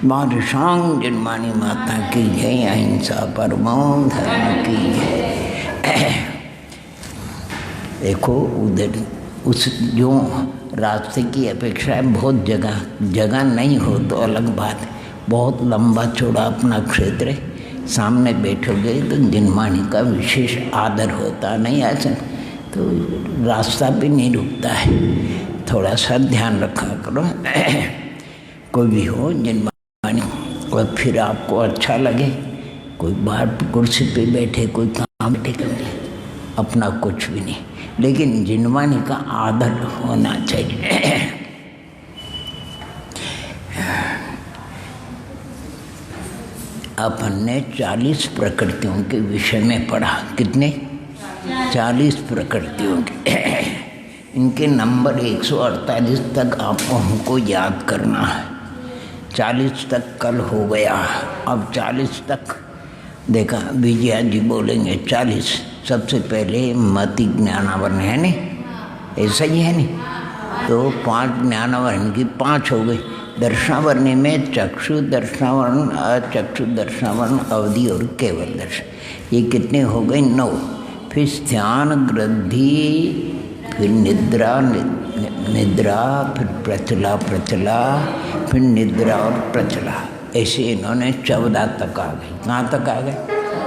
माधुशांग जन्मानी माता की जय, अहिंसा परमो धर्म की जय। देखो उधर उस जो रास्ते की अपेक्षा है, बहुत जगह नहीं हो तो अलग बात है, बहुत लंबा चौड़ा अपना क्षेत्र है, सामने बैठोगे तो जिनमानी का विशेष आदर होता नहीं, ऐसा तो रास्ता भी नहीं रुकता है, थोड़ा सा ध्यान रखा करो। कोई भी हो जिनमानी, और फिर आपको अच्छा लगे, कोई बाहर कुर्सी पे बैठे, कोई काम बैठे कर अपना कुछ भी नहीं, लेकिन जिनमानी का आदर होना चाहिए। अपन ने 40 प्रकृतियों के विषय में पढ़ा। कितने? 40 प्रकृतियों के। इनके नंबर 148 तक आपको हमको याद करना है। 40 तक कल हो गया, अब 40 तक देखा विजया जी बोलेंगे। 40 सबसे पहले मति ज्ञानावरण है नहीं, ऐसा ही है नहीं, तो 5 ज्ञानावरण की 5 हो गई। दर्शनावरण में चक्षु दर्शनावरण, अचक्षु दर्शनावरण, अवधि और केवल दर्शन, ये कितने हो गए? 9। फिर ध्यान ग्रंथि, फिर निद्रा, फिर प्रचला, फिर निद्रा और प्रचला, ऐसे इन्होंने 14 तक आ गए। कहाँ तक आ गए?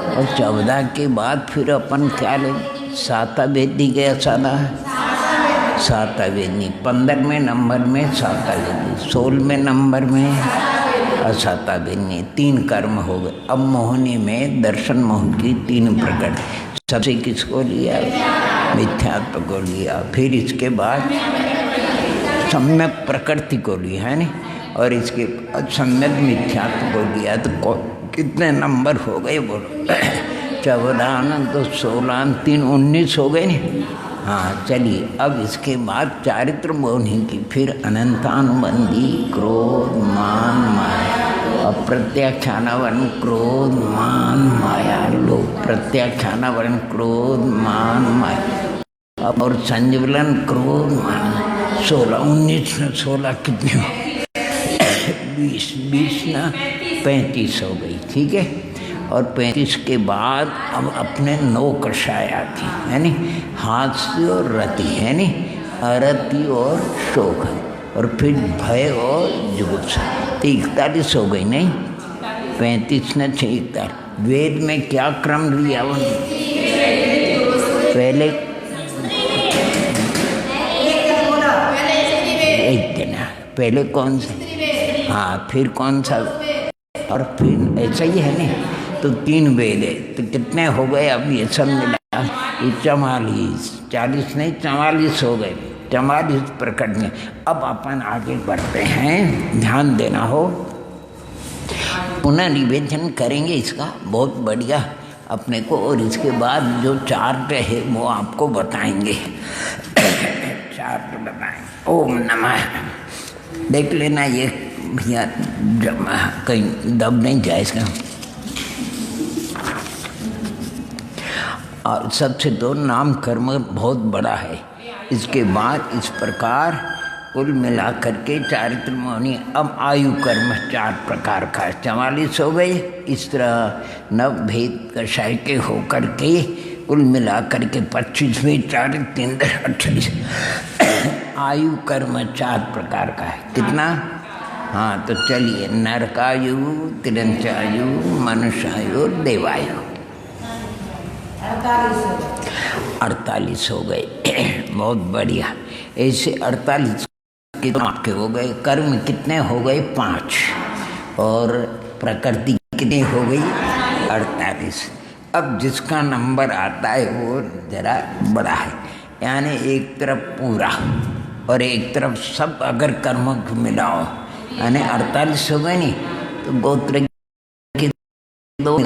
और 14 के बाद फिर अपन क्या लेंगे? सातावेदी गया सादा है, सातावेदी 15वें नंबर में, सातावेदी 16वें नंबर में, असातावेदी 3 कर्म हो गए। अब मोहनी में दर्शन मोहन की 3 प्रकट, सबसे किसको लिया? मिथ्यात्व को लिया। फिर इसके बाद सम्यक प्रकृति को लिया है नहीं, और इसके सम्यक मिथ्यात्व को लिया। तो कितने नंबर हो गए बोलो? 14 तो 16 3 19 हो गए नहीं। हाँ चलिए, अब इसके बाद चारित्र मोहिनी की, फिर अनंतानुबंधी, क्रोध, मान, माया, अप्रत्याख्यानावरण, क्रोध, मान, माया, लोभ, प्रत्याख्यानावरण, क्रोध, मान, माया, और संजीवलन, क्रोध, मान, 16 19 न 16 कितने? 20 ना 35 हो गई, ठीक है। और 35 के बाद अब अपने 9 कषाय आती है नी, हास्य और रति है नी, अरति और शोक, और फिर भय और जुगुप्सा, तो 41 हो गई नहीं? 35 न 46। वेद में क्या क्रम लिया? पहले एक दिन, पहले कौन सा? हाँ, फिर कौन सा? और फिर ऐसा ही है नहीं, तो 3 वेद है, तो कितने हो गए? अब ये सब मिला ये 44, 40 नहीं 44 हो गए, 44 प्रकट में। अब अपन आगे बढ़ते हैं, ध्यान देना हो, पुनः निवेदन करेंगे इसका बहुत बढ़िया अपने को, और इसके बाद जो चार्ट है वो आपको बताएंगे। चार्ट बताएंगे। ओम नमः, देख लेना ये भैया, कहीं दब नहीं जाए इसका। और सबसे तो नाम कर्म बहुत बड़ा है। इसके बाद इस प्रकार कुल मिला करके चारित्र मोहिनी, अब आयु कर्म 4 प्रकार का, 44 हो गए। इस तरह नव भेद कषाय के होकर के कुल मिला करके 25वें चारित्र 28 आयु कर्म 4 प्रकार का है। कितना? हाँ, तो चलिए, नरकायु, तिरंचायु, मनुष्यायु और देवायु 48 हो गए। बहुत बढ़िया। ऐसे 48 आपके हो गए। कर्म कितने हो गए? 5। और प्रकृति कितनी हो गई? 48। अब जिसका नंबर आता है वो जरा बड़ा है, यानी एक तरफ पूरा और एक तरफ सब अगर कर्म को मिलाओ, यानी 48 हो गए नहीं, तो गोत्र की 2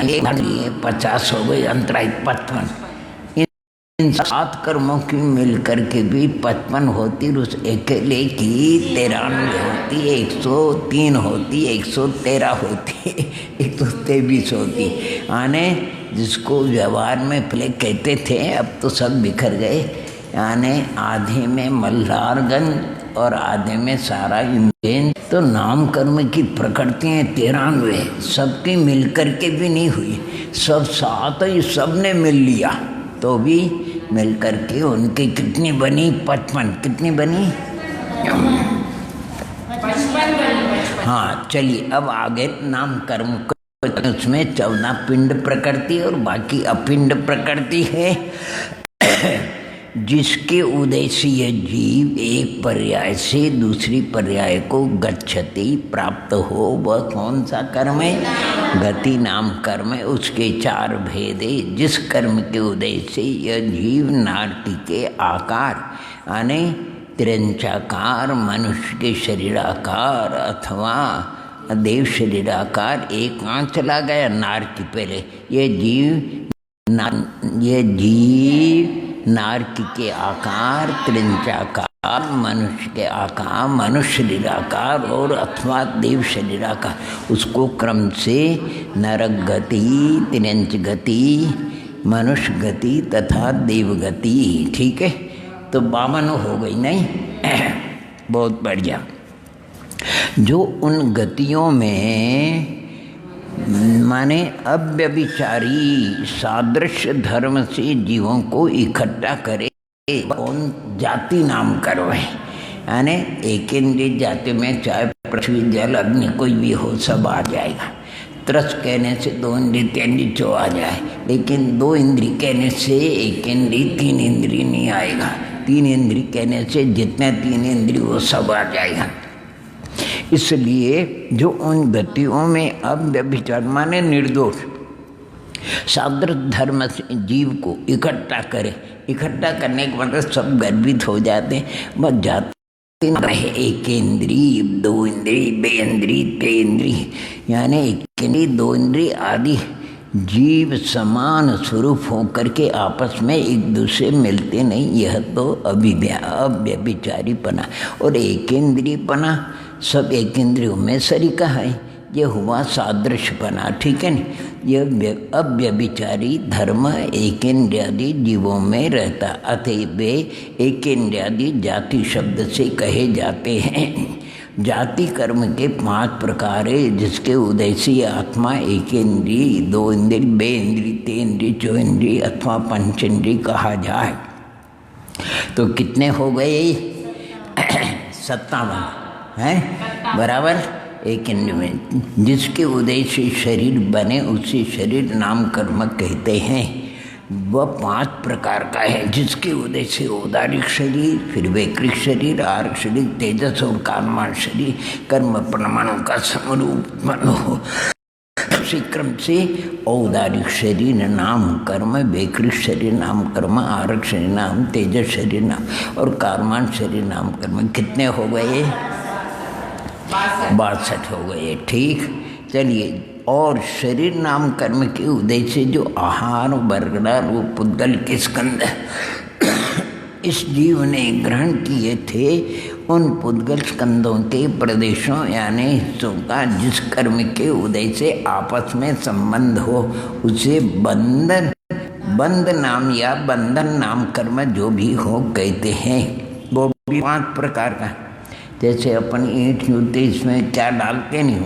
50 हो गए, अंतराय 55। इन 7 कर्मों की मिल करके भी 55 होती, उस अकेले की 93 होती, 103 होती, 113 होती, 123 होती। यानी जिसको व्यवहार में पहले कहते थे, अब तो सब बिखर गए। यानी आधे में मल्हारगंज, और आधे में सारा इंद्रिय। तो नाम कर्म की प्रकृतियाँ 93, सबकी मिलकर के भी नहीं हुई, सब साथ ही सब ने मिल लिया तो भी मिलकर के उनकी कितनी बनी? 55। कितनी बनी? 55। हाँ चलिए अब आगे नाम कर्म को, उसमें 14 पिंड प्रकृति और बाकी अपिंड प्रकृति है। जिसके उदय से यह जीव एक पर्याय से दूसरी पर्याय को गच्छति प्राप्त हो, वह कौन सा कर्म है? गति नाम कर्म है। उसके 4 भेद है। जिस कर्म के उदय से यह जीव नारटी के आकार यानी त्रिंचाकार, मनुष्य के शरीराकार अथवा देव शरीराकार, एक कहाँ चला गया? नारटी। पहले ये जीव नारकी के आकार, त्रिंचाकार, मनुष्य के आकार, मनुष्य शरीराकार और अथवा देव शरीराकार, उसको क्रम से नरक गति, त्रिंच गति, मनुष्य गति तथा देव गति। ठीक है, तो 52 हो गई नहीं? बहुत बढ़िया। जो उन गतियों में माने अव्यभिचारी सादृश्य धर्म से जीवों को इकट्ठा करे, कौन? जाति नाम कर्म है। यानी एक इंद्रिय जाति में चाहे पृथ्वी जल अग्नि कोई भी हो, सब आ जाएगा। त्रस कहने से 2 इंद्रिय 3 इंद्रिय 4 आ जाए, लेकिन 2 इंद्रिय कहने से 1 इंद्रिय 3 इंद्रिय नहीं आएगा। 3 इंद्रिय कहने से जितने 3 इंद्रिय वो सब आ जाएगा। इसलिए जो उन गतियों में अव्यभिचार माने निर्दोष सादृश धर्म से जीव को इकट्ठा करे, इकट्ठा करने के मतलब सब गर्भित हो जाते हैं, बस जाते है। 1 इंद्रिय 2 इंद्रिय 2 इंद्रिय 3 इंद्रिय यानी 1 इंद्रिय 2 इंद्रिय आदि जीव समान स्वरूप होकर के आपस में एक दूसरे मिलते नहीं। यह तो अव्यभिचारीपना। और 1 इंद्रियपना, सब 1 इंद्रियों में सरीका है, ये हुआ सादृश्यपना। ठीक है न? यह अव्यभिचारी धर्म 1 इंद्रियादि जीवों में रहता, अतएव वे 1 इंद्रियादि जाति शब्द से कहे जाते हैं। जाति कर्म के 5 प्रकार है, जिसके उदय से आत्मा 1 इंद्रिय 2 इंद्रिय 2 इंद्रिय 3 इंद्रिय 4 इंद्रिय अथवा 5 इंद्रिय कहा जाए। तो कितने हो गए? 57 है बराबर। 1 इंद्रिय में जिसके उदय से शरीर बने उसे शरीर नाम कर्म कहते हैं। वह 5 प्रकार का है, जिसके उदय से औदारिक शरीर, फिर वैकृत शरीर, आर्क शरीर, तेजस और कामान शरीर, कर्म परमाणु का समरूप हो। उसी क्रम से औदारिक शरीर नाम कर्म, वैकृत शरीर नाम कर्म, आर्क शरीर नाम, तेजस शरीर नाम और कामान शरीर नाम कर्म। कितने हो गए? 62 हो गए। ठीक, चलिए। और शरीर नाम कर्म के उदय से जो आहार वर्गड़ा रूप पुद्गल के स्कंद इस जीव ने ग्रहण किए थे, उन पुद्गल स्कंदों के प्रदेशों यानी हिस्सों का जिस कर्म के उदय से आपस में संबंध हो उसे बंध नाम या बंधन नाम कर्म जो भी हो कहते हैं। वो भी 5 प्रकार का। जैसे अपन ईंट जोड़ते, इसमें क्या डालते नहीं,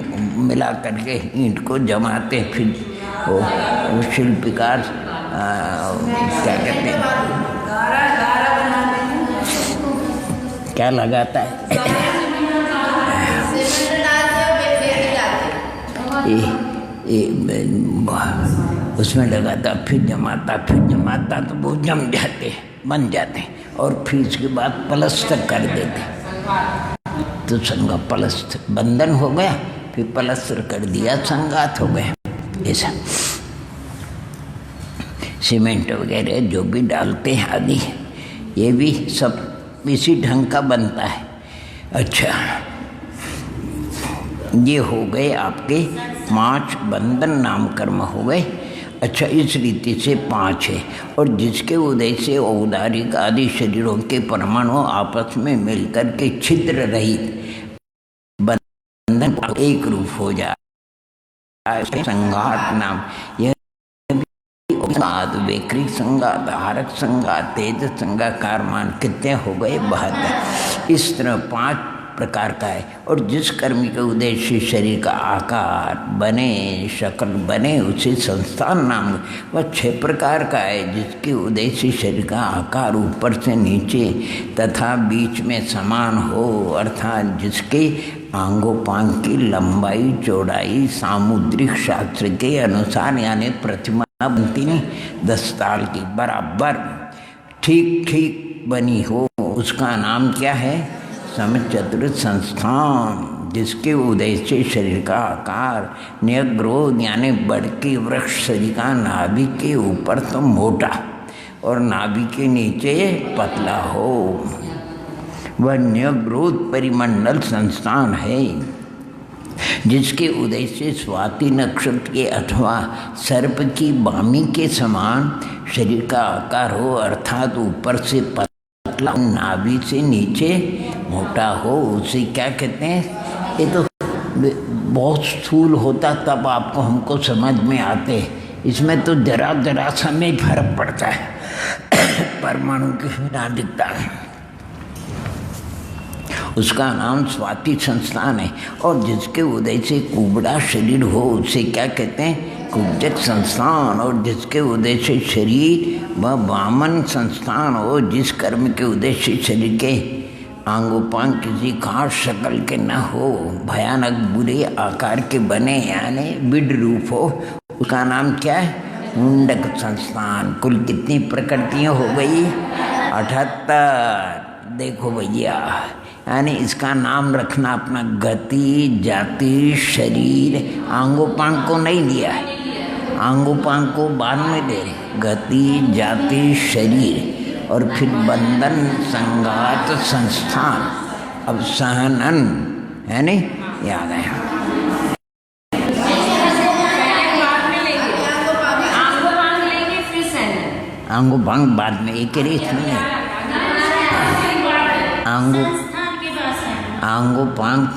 मिला करके ईंट को जमाते, फिर वो शिल्पकार क्या कहते हैं, क्या लगाता है उसमें लगाता, फिर जमाता तो वो जम जाते, बन जाते, और फिर इसके बाद प्लस्तर कर देते। तो संगा पलस्तर बंधन हो गया, फिर पलस्तर कर दिया, संगात हो गया। ऐसा सीमेंट वगैरह जो भी डालते हैं आदि, ये भी सब इसी ढंग का बनता है। अच्छा, ये हो गए आपके 5 बंधन नाम कर्म हो गए। अच्छा, इस रीति से 5 है। और जिसके उदय से औदारिक आदि शरीरों के परमाणु आपस में मिलकर के छिद्र रहित बंधन एक रूप हो जाए, संघात नाम। यह संगात, वेकरी संगात, हारक संगात, तेज संगात, कारमान, कितने हो गए? 72। इस तरह 5 प्रकार का है। और जिस कर्म के उद्देश्य शरीर का आकार बने, शक्ल बने, उसे संस्थान नाम। वह 6 प्रकार का है जिसके उद्देश्य शरीर का आकार ऊपर से नीचे तथा बीच में समान हो, अर्थात जिसके आंगोपांग की लंबाई चौड़ाई सामुद्रिक शास्त्र के अनुसार, यानी प्रतिमा बनती नहीं 10 ताल की बराबर ठीक ठीक बनी हो, उसका नाम क्या है? समचतुर संस्थान। जिसके उद्देश्य शरीर का आकार न्यग्रोध यानी बड़ के वृक्ष शरीर का नाभि के ऊपर तो मोटा और नाभि के नीचे पतला हो, वह न्यग्रोध परिमंडल संस्थान है। जिसके उद्देश्य स्वाति नक्षत्र के अथवा सर्प की बामी के समान शरीर का आकार हो, अर्थात ऊपर से पतला नाभि से नीचे मोटा हो, उसे क्या कहते हैं? ये तो बहुत स्थूल होता तब आपको हमको समझ में आते, इसमें तो जरा जरा सा में फर्क पड़ता है, परमाणु के बिना दिखता है। उसका नाम स्वाति संस्थान है। और जिसके उदय से कुबड़ा शरीर हो उसे क्या कहते हैं? कुब्जक संस्थान। और जिसके उदय से शरीर व वामन संस्थान हो, जिस कर्म के उद्देश्य शरीर के आंगोपांग किसी खास शक्ल के न हो, भयानक बुरे आकार के बने यानी बिड रूप हो, उसका नाम क्या है? मुंडक संस्थान। कुल कितनी प्रकृतियाँ हो गई? 78। देखो भैया, यानी इसका नाम रखना अपना गति, जाति, शरीर, आंगोपांग को नहीं लिया है, आंगोपांग को बाद में दे रहे। गति, जाति, शरीर और फिर बंधन, संगात, संस्थान, अब सहनन है नहीं, याद है। आंगोपांग बाद में, एक रेस में है। आंगोपांग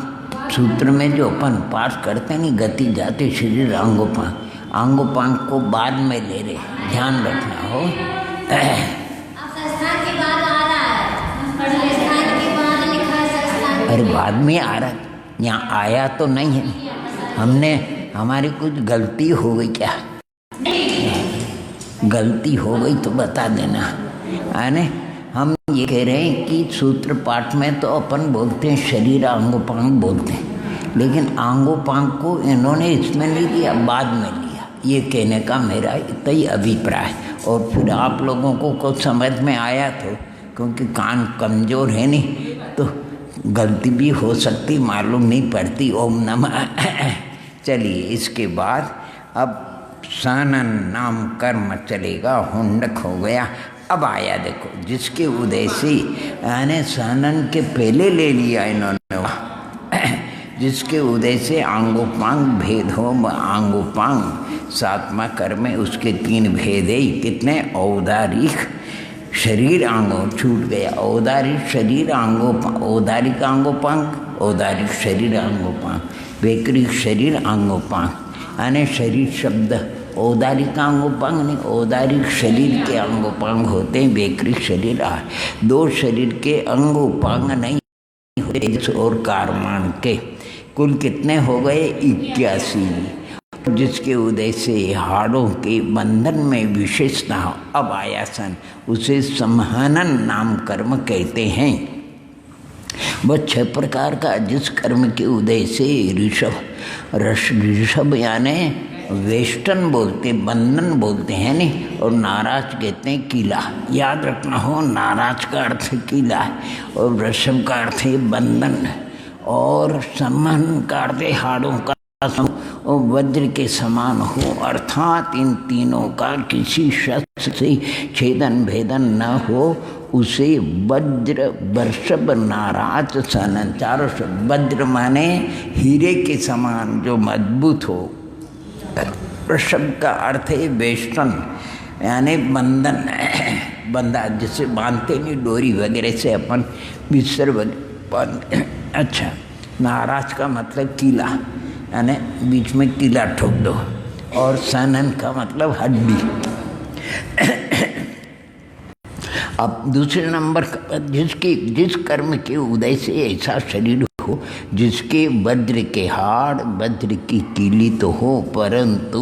सूत्र में जो अपन पाठ करते नहीं, गति, जाति, शरीर, आंगोपांग, आंगोपांग को बाद में ले रहे, ध्यान रखना हो। संस्थान के बाद आ रहा है, संस्थान के बाद लिखा है संस्थान। अरे बाद में आ रहा, यहाँ आया तो नहीं है। हमने, हमारी कुछ गलती हो गई क्या? गलती हो गई तो बता देना, है ना? हम ये कह रहे हैं कि सूत्र पाठ में तो अपन बोलते हैं शरीर आंगोपांग बोलते हैं, लेकिन आंगोपांग को इन्होंने इसमें नहीं लिया, बाद में लिया। ये कहने का मेरा इतना ही अभिप्राय। और फिर आप लोगों को कुछ समझ में आया तो, क्योंकि कान कमज़ोर है नहीं तो गलती भी हो सकती, मालूम नहीं पड़ती। ओम नमः। चलिए, इसके बाद अब सानन नाम कर्म चलेगा, हुंडक हो गया। अब आया देखो, जिसके उद्देश्य यानी सानन के पहले ले लिया इन्होंने, जिसके उद्देश्य आंगोपांग भेद हो, आंगोपांग 7वां कर्म है, उसके 3 भेद है। कितने? औदारिक शरीर आंगो, छूट गया, औदारिक शरीर आंगोपांग, औदारिक आंगोपांग, औदारिक शरीर आंगोपांग, वैकृतिक शरीर आंगोपांग, यानी शरीर शब्द औदारिक अंगोपांग नहीं, औदारिक शरीर के अंगोपांग होते हैं, वैकृतिक शरीर। 2 शरीर के अंगोपांग नहीं होते और कारमान के। कुल कितने हो गए? 81। जिसके उद्देश्य से हाड़ों के बंधन में विशेषता हो। अब आयासन, उसे संहनन नाम कर्म कहते हैं। वह 6 प्रकार का जिस कर्म के उदय से ऋषभ यानी वेस्टर्न बोलते, बंधन बोलते हैं नहीं, और नाराज कहते हैं किला। याद रखना हो, नाराज का अर्थ किला है और ऋषभ का अर्थ है बंधन, और सम्मान का अर्थ है हाड़ों का और वज्र के समान हो, अर्थात इन तीनों का किसी शस्त्र से छेदन भेदन न हो, उसे वज्र वर्षभ नाराज सनन। 4 शब्द। वज्र माने हीरे के समान जो मजबूत हो। वृषभ का अर्थ है वेष्टन यानी बंधन, बंधा जिसे बांधते नहीं, डोरी वगैरह से अपन बिस्तर वगैरह। अच्छा, नाराज का मतलब किला, यानी बीच में किला ठोक दो, और सनन का मतलब हड्डी, अब दूसरे नंबर पर जिस कर्म के उदय से ऐसा शरीर हो जिसके वज्र के हाड़ वज्र की कीली तो हो, परंतु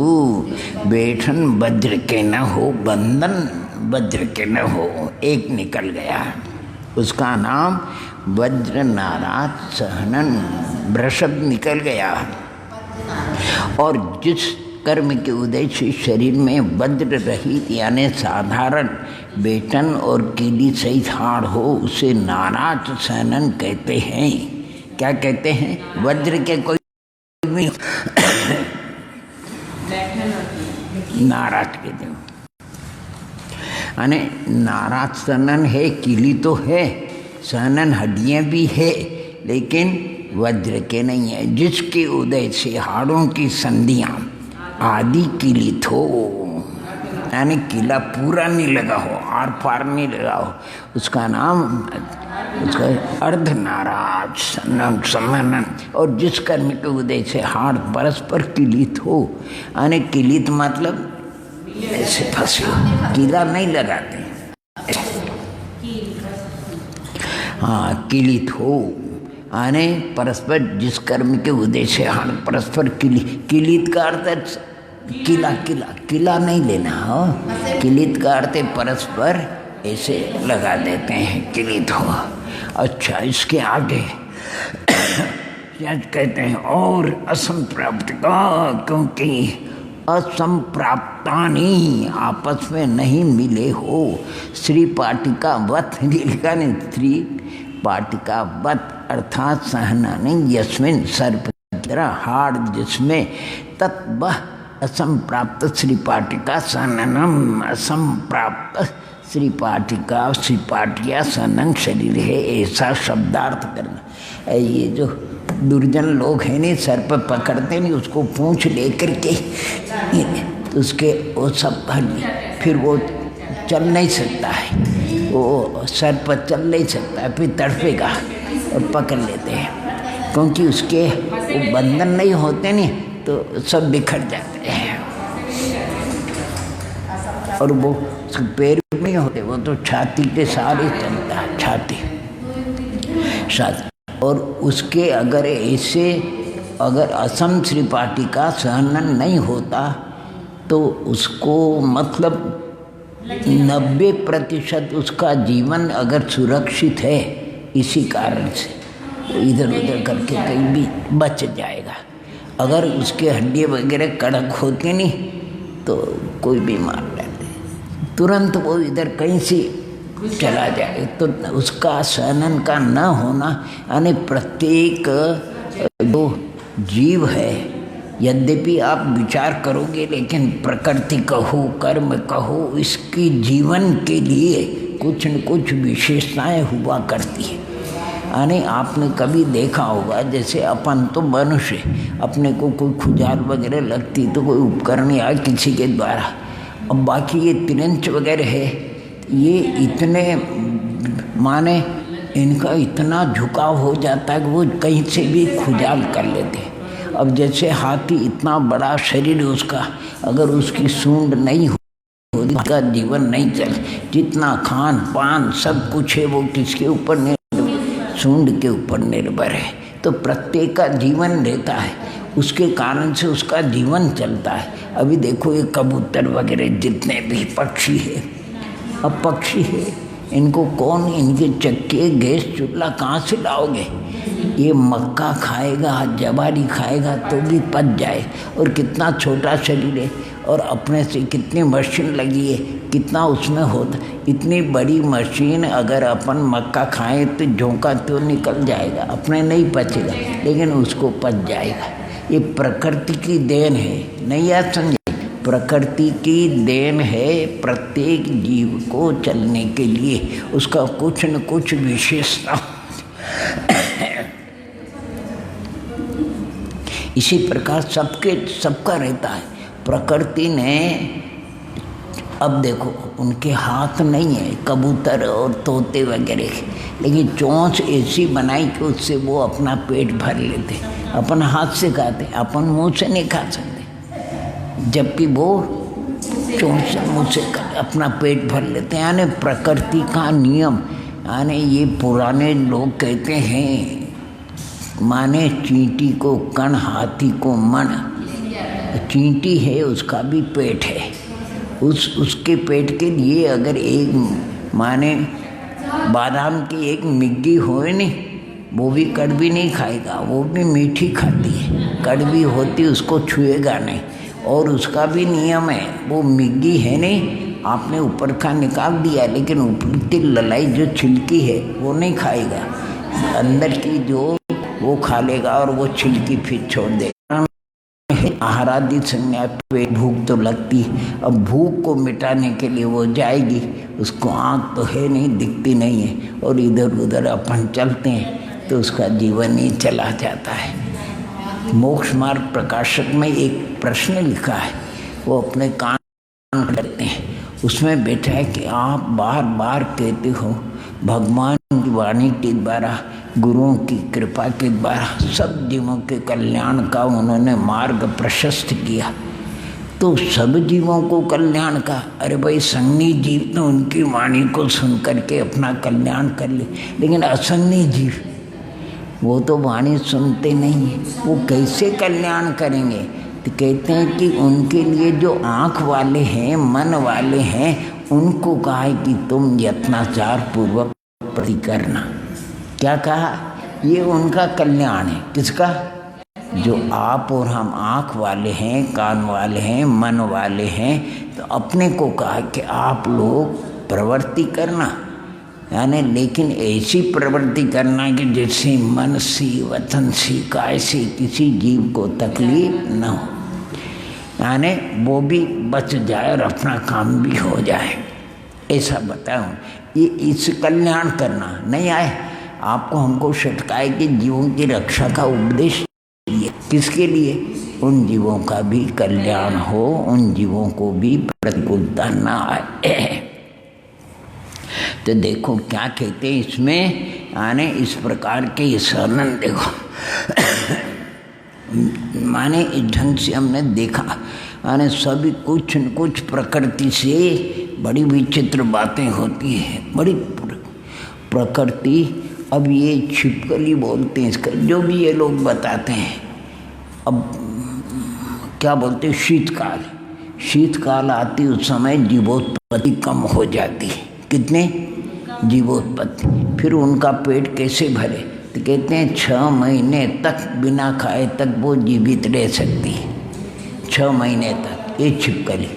बैठन वज्र के न हो, बंधन वज्र के न हो, एक निकल गया, उसका नाम वज्र नाराज सहनन वृषभ निकल गया। और जिस कर्म के उदय से शरीर में वज्र रहित यानी साधारण बेटन और कीली सहित हाड़ हो उसे नाराज सहनन कहते हैं। क्या कहते हैं? वज्र के कोई भी नाराज कहते हैं, यानी नाराज सहनन है, कीली तो है, सहनन हड्डियाँ भी है, लेकिन वज्र के नहीं है। जिसके उदय से हाड़ों की संधियाँ आदि कीलित हो, यानी किला पूरा नहीं लगा हो, आर पार नहीं लगा हो, उसका नाम उसका अर्ध नाराज समनन। और जिस कर्म के उदय से हाड़ परस्पर किलित हो, यानी किलित मतलब ऐसे फंसे हो, किला नहीं लगाते, हाँ किलित हो, यानी परस्पर जिस कर्म के उदय से हाड़ परस्पर किलित का अर्थ किला किला किला नहीं लेना हो, किलित का अर्थ परस्पर ऐसे लगा देते हैं, किलित हो। अच्छा, इसके आगे क्या कहते हैं? और असंप्राप्त का, क्योंकि असंप्राप्तानि आपस में नहीं मिले हो, श्री पाटिका वत लिखा नहीं, श्री पाटिका वत अर्थात सहनानि यस्मिन सर्प हाड़ जिसमें तत्व असंप्राप्त श्री पाटिका सननम, असंप्राप्त श्री पाटिका श्री पाटिया सनन शरीर है, ऐसा शब्दार्थ करना। ये जो दुर्जन लोग हैं नहीं, सर्प पकड़ते नहीं, उसको पूंछ लेकर के तो उसके वो सब फिर वो चल नहीं सकता है, वो सर्प चल नहीं सकता है, फिर तड़पेगा और पकड़ लेते हैं, क्योंकि उसके वो बंधन नहीं होते नहीं तो सब बिखर जाते हैं। और वो पैर नहीं होते, वो तो छाती के सारे चलता है, छाती। और उसके अगर ऐसे अगर असम श्री पाटिका सहनन नहीं होता तो उसको मतलब 90% उसका जीवन अगर सुरक्षित है, इसी कारण से इधर उधर करके कहीं भी बच जाएगा। अगर उसके हड्डी वगैरह कड़क होते नहीं तो कोई भी मार लेते, तुरंत वो इधर कहीं से चला जाए। तो उसका सहनन का न होना, यानी प्रत्येक जो जीव है, यद्यपि आप विचार करोगे, लेकिन प्रकृति कहो कर्म कहो, इसकी जीवन के लिए कुछ न कुछ विशेषताएं हुआ करती है। यानी आपने कभी देखा होगा, जैसे अपन तो मनुष्य, अपने को कोई खुजाल वगैरह लगती तो कोई उपकरण या किसी के द्वारा, अब बाकी ये तिरंच वगैरह है, ये इतने माने इनका इतना झुकाव हो जाता है कि वो कहीं से भी खुजाल कर लेते हैं। अब जैसे हाथी इतना बड़ा शरीर है उसका, अगर उसकी सूंड नहीं हो उसका जीवन नहीं चल, जितना खान पान सब कुछ है वो किसके ऊपर सूंड के ऊपर निर्भर है। तो प्रत्येक का जीवन रहता है, उसके कारण से उसका जीवन चलता है। अभी देखो ये कबूतर वगैरह जितने भी पक्षी है, अब पक्षी है, इनको कौन, इनके चक्के गैस चूल्हा कहाँ से लाओगे? ये मक्का खाएगा, जवारी खाएगा तो भी पच जाए, और कितना छोटा शरीर है, और अपने से कितनी मशीन लगी है, कितना उसमें होता। इतनी बड़ी मशीन अगर अपन मक्का खाएं तो झोंका तो निकल जाएगा, अपने नहीं पचेगा, लेकिन उसको पच जाएगा। ये प्रकृति की देन है, नहीं याद समझे? प्रकृति की देन है प्रत्येक जीव को चलने के लिए, उसका कुछ न कुछ विशेषता। इसी प्रकार सबका रहता है। प्रकृति ने, अब देखो उनके हाथ नहीं है कबूतर और तोते वगैरह, लेकिन चोंच ऐसी बनाई कि उससे वो अपना पेट भर लेते। अपन हाथ से खाते, अपन मुंह से नहीं खा सकते, जबकि वो चोट से मुँह से अपना पेट भर लेते हैं। यानी प्रकृति का नियम, यानी ये पुराने लोग कहते हैं, माने चींटी को कण हाथी को मन। चींटी है उसका भी पेट है, उसके पेट के लिए अगर एक माने बादाम की एक मिग्गी होए नहीं, वो भी कड़वी नहीं खाएगा, वो भी मीठी खाती है, कड़वी होती उसको छुएगा नहीं। और उसका भी नियम है, वो मिग्गी है नहीं, आपने ऊपर का निकाल दिया लेकिन ऊपर की ललाई जो छिलकी है वो नहीं खाएगा, अंदर की जो वो खा लेगा और वो छिलकी फिर छोड़ देगा। आहारादि संज्ञा पे भूख तो लगती है, अब भूख को मिटाने के लिए वो जाएगी, उसको आँख तो है नहीं, दिखती नहीं है, और इधर उधर अपन चलते हैं तो उसका जीवन ही चला जाता है। मोक्ष मार्ग प्रकाशक में एक प्रश्न लिखा है, वो अपने कान करते हैं, उसमें बैठा है कि आप बार बार कहते हो भगवान की वाणी के द्वारा, गुरुओं की कृपा के द्वारा सब जीवों के कल्याण का उन्होंने मार्ग प्रशस्त किया, तो सब जीवों को कल्याण का, अरे भाई संगी जीव तो उनकी वाणी को सुन करके अपना कल्याण कर ले, लेकिन असंगी जीव वो तो वाणी सुनते नहीं है, वो कैसे कल्याण करेंगे? तो कहते हैं कि उनके लिए जो आँख वाले हैं, मन वाले हैं, उनको कहा है कि तुम यत्नाचार पूर्वक प्रति करना। क्या कहा? ये उनका कल्याण है। किसका? जो आप और हम आँख वाले हैं, कान वाले हैं, मन वाले हैं, तो अपने को कहा कि आप लोग प्रवृत्ति करना, यानी लेकिन ऐसी प्रवृत्ति करना कि जिससे मन से, वतन से, काय से किसी जीव को तकलीफ न हो, यानी वो भी बच जाए और अपना काम भी हो जाए, ऐसा बताऊं। ये इस कल्याण करना नहीं आए, आपको हमको शटकाए कि जीवों की रक्षा का उपदेश दिए। किसके लिए? उन जीवों का भी कल्याण हो, उन जीवों को भी प्रतिकूलता न आए। तो देखो क्या कहते हैं इसमें, आने इस प्रकार के इस आनंद देखो माने इस ढंग से हमने देखा, माने सभी कुछ न कुछ प्रकृति से बड़ी विचित्र बातें होती हैं, बड़ी प्रकृति। अब ये छिपकली बोलते हैं इसका, जो भी ये लोग बताते हैं। अब क्या बोलते हैं? शीतकाल, शीतकाल आती उस समय जीवोत्पत्ति कम हो जाती है। कितने? जीवोत्पत्ति। फिर उनका पेट कैसे भरे? तो कहते हैं 6 महीने तक बिना खाए तक वो जीवित रह सकती है। 6 महीने तक ये छिपकली,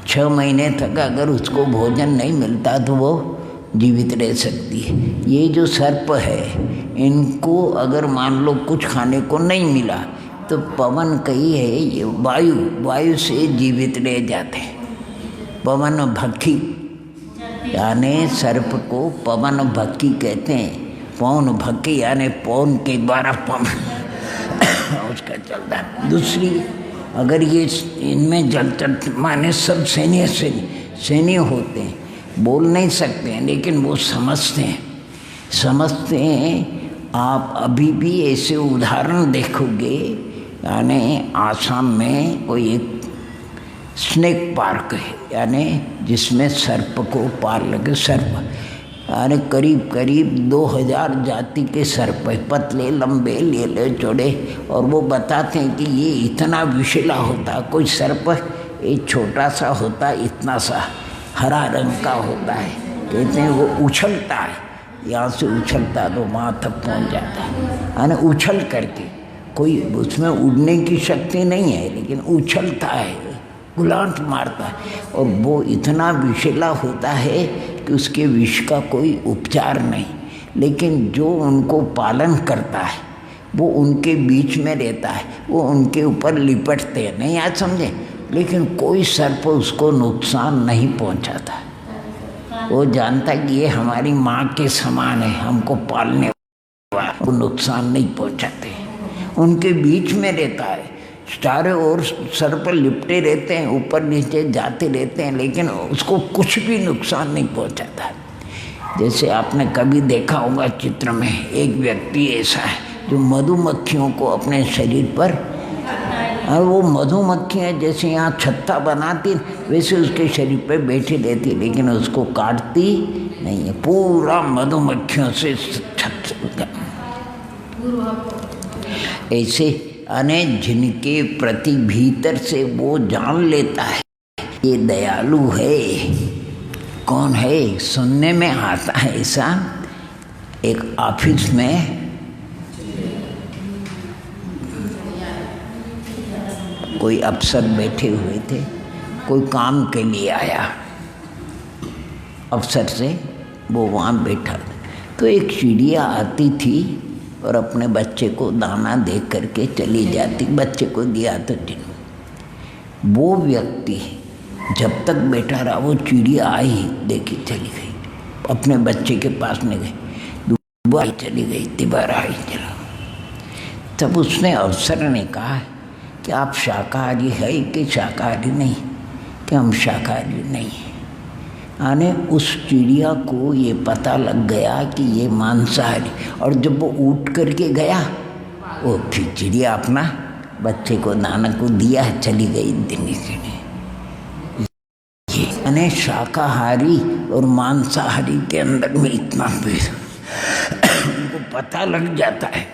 6 महीने तक अगर उसको भोजन नहीं मिलता तो वो जीवित रह सकती है। ये जो सर्प है, इनको अगर मान लो कुछ खाने को नहीं मिला तो पवन कही है, ये वायु से जीवित रह जाते हैं। पवन भक्खी, यानी सर्प को पवन भक्खी कहते हैं। पवन भक्खी यानी पवन के द्वारा पवन उसका चलता है। दूसरी, अगर ये इनमें जल माने सब सैन्य होते हैं, बोल नहीं सकते हैं लेकिन वो समझते हैं। आप अभी भी ऐसे उदाहरण देखोगे, यानी आसाम में कोई एक स्नेक पार्क है, यानी जिसमें सर्प को पार लगे। सर्प यानी करीब 2000 जाति के सर्प है, पतले लंबे लेले चौड़े, और वो बताते हैं कि ये इतना विषैला होता। कोई सर्प एक छोटा सा होता, इतना सा हरा रंग का होता है, कहते हैं वो उछलता है, यहाँ से उछलता तो वहाँ तक पहुँच जाता है, यानी उछल करके। कोई उसमें उड़ने की शक्ति नहीं है लेकिन उछलता है, गुलांट मारता है, और वो इतना विषैला होता है कि उसके विष का कोई उपचार नहीं। लेकिन जो उनको पालन करता है वो उनके बीच में रहता है, वो उनके ऊपर लिपटते हैं, नहीं आज समझे, लेकिन कोई सर्प उसको नुकसान नहीं पहुंचाता। वो जानता कि ये हमारी माँ के समान है, हमको पालने वाला, वो नुकसान नहीं पहुंचाते। उनके बीच में रहता है, चारों ओर सर्प लिपटे रहते हैं, ऊपर नीचे जाते रहते हैं, लेकिन उसको कुछ भी नुकसान नहीं पहुंचाता। जैसे आपने कभी देखा होगा चित्र में, एक व्यक्ति ऐसा है जो मधुमक्खियों को अपने शरीर पर और वो मधुमक्खियाँ जैसे यहाँ छत्ता बनाती वैसे उसके शरीर पे बैठी रहती, लेकिन उसको काटती नहीं है, पूरा मधुमक्खियों से छत। ऐसे अनेक जिनके प्रति भीतर से वो जान लेता है ये दयालु है। कौन है? सुनने में आता है ऐसा, एक ऑफिस में कोई अफसर बैठे हुए थे, कोई काम के लिए आया अफसर से, वो वहाँ बैठा था। तो एक चिड़िया आती थी और अपने बच्चे को दाना दे करके चली जाती, बच्चे को दिया तो दिन। वो व्यक्ति जब तक बैठा रहा, वो चिड़िया आई, देखी चली गई, अपने बच्चे के पास नहीं गई, दोबारा चली गई, तिबारा आई चला। तब उसने अफसर ने कहा कि आप शाकाहारी है कि शाकाहारी नहीं? कि हम शाकाहारी नहीं हैं। आने उस चिड़िया को ये पता लग गया कि ये मांसाहारी, और जब वो उठ करके गया, वो फिर चिड़िया अपना बच्चे को दाना को दिया, चली गई दिन के लिए। यानी शाकाहारी और मांसाहारी के अंदर में इतना भेद उनको पता लग जाता है।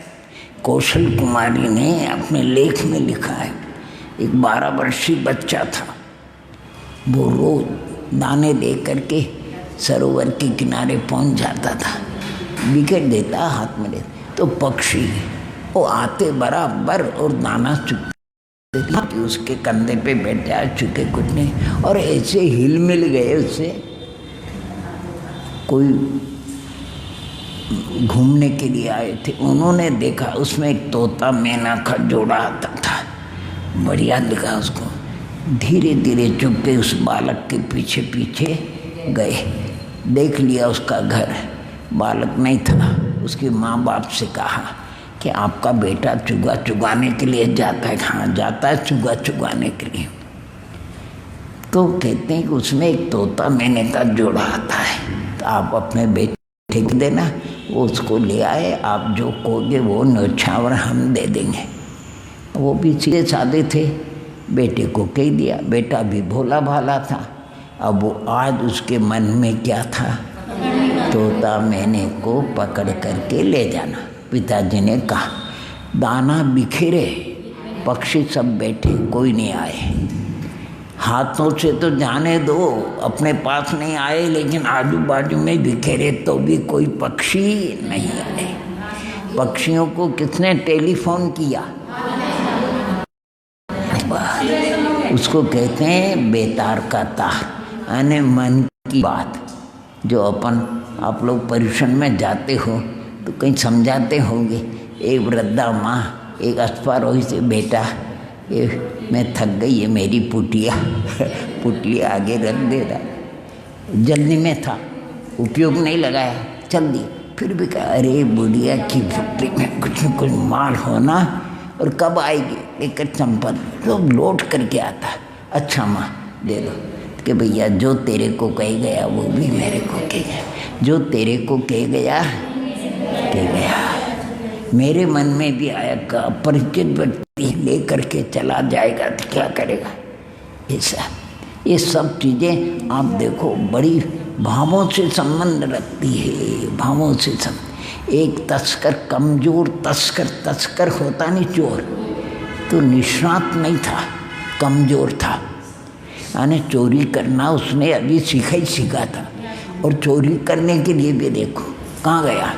कौशल कुमारी ने अपने लेख में लिखा है, एक 12 वर्षीय बच्चा था, वो रोज दाने दे करके सरोवर के किनारे पहुंच जाता था, विकेट देता हाथ में देता, तो पक्षी वो आते बराबर और दाना चुकते कि उसके कंधे पे बैठ जाए, चुके कुछ नहीं, और ऐसे हिल मिल गए उससे। कोई घूमने के लिए आए थे, उन्होंने देखा उसमें एक तोता मैना का जोड़ा आता था, बढ़िया दिखा उसको। धीरे धीरे चुपके उस बालक के पीछे पीछे गए, देख लिया उसका घर, बालक नहीं था। उसके माँ बाप से कहा कि आपका बेटा चुगा चुगाने के लिए जाता है। हाँ, जाता है चुगा चुगाने के लिए। तो कहते हैं कि उसमें एक तोता मैने का जोड़ा आता है, तो आप अपने बेटे को देना, वो उसको ले आए, आप जो कहोगे वो न्योछावर हम दे देंगे। वो भी सीधे साधे थे, बेटे को कह दिया। बेटा भी भोला भाला था। अब वो आज उसके मन में क्या था? तोता मैने को पकड़ करके ले जाना। पिताजी ने कहा, दाना बिखेरे, पक्षी सब बैठे, कोई नहीं आए, हाथों से तो जाने दो, अपने पास नहीं आए, लेकिन आजू बाजू में बिखेरे तो भी कोई पक्षी नहीं आए। पक्षियों को किसने टेलीफोन किया? उसको कहते हैं बेतार का तार, यानी मन की बात। जो आप लोग परीक्षण में जाते हो तो कहीं समझाते होंगे, एक वृद्धा माँ एक अश्वारोही से, बेटा ये मैं थक गई, ये मेरी पुटिया पुटिया आगे रख दे रहा, जल्दी में था, उपयोग नहीं लगाया, चल दी। फिर भी कहा, अरे बुढ़िया की पुट्टी में कुछ न कुछ माल होना, और कब आएगी? लेकर चंपल तो लौट करके आता। अच्छा माँ दे दो, कि भैया जो तेरे को कह गया वो भी मेरे को कह गया, जो तेरे को कह गया कह गया। मेरे मन में भी आया का परिचित व्यक्ति ले करके चला जाएगा तो क्या करेगा? ऐसा ये सब चीज़ें आप देखो बड़ी भावों से संबंध रखती है, भावों से संबंध। एक तस्कर, कमजोर तस्कर होता नहीं चोर, तो निष्णात नहीं था, कमजोर था, यानी चोरी करना उसने अभी सीखा था। और चोरी करने के लिए भी देखो कहाँ गया,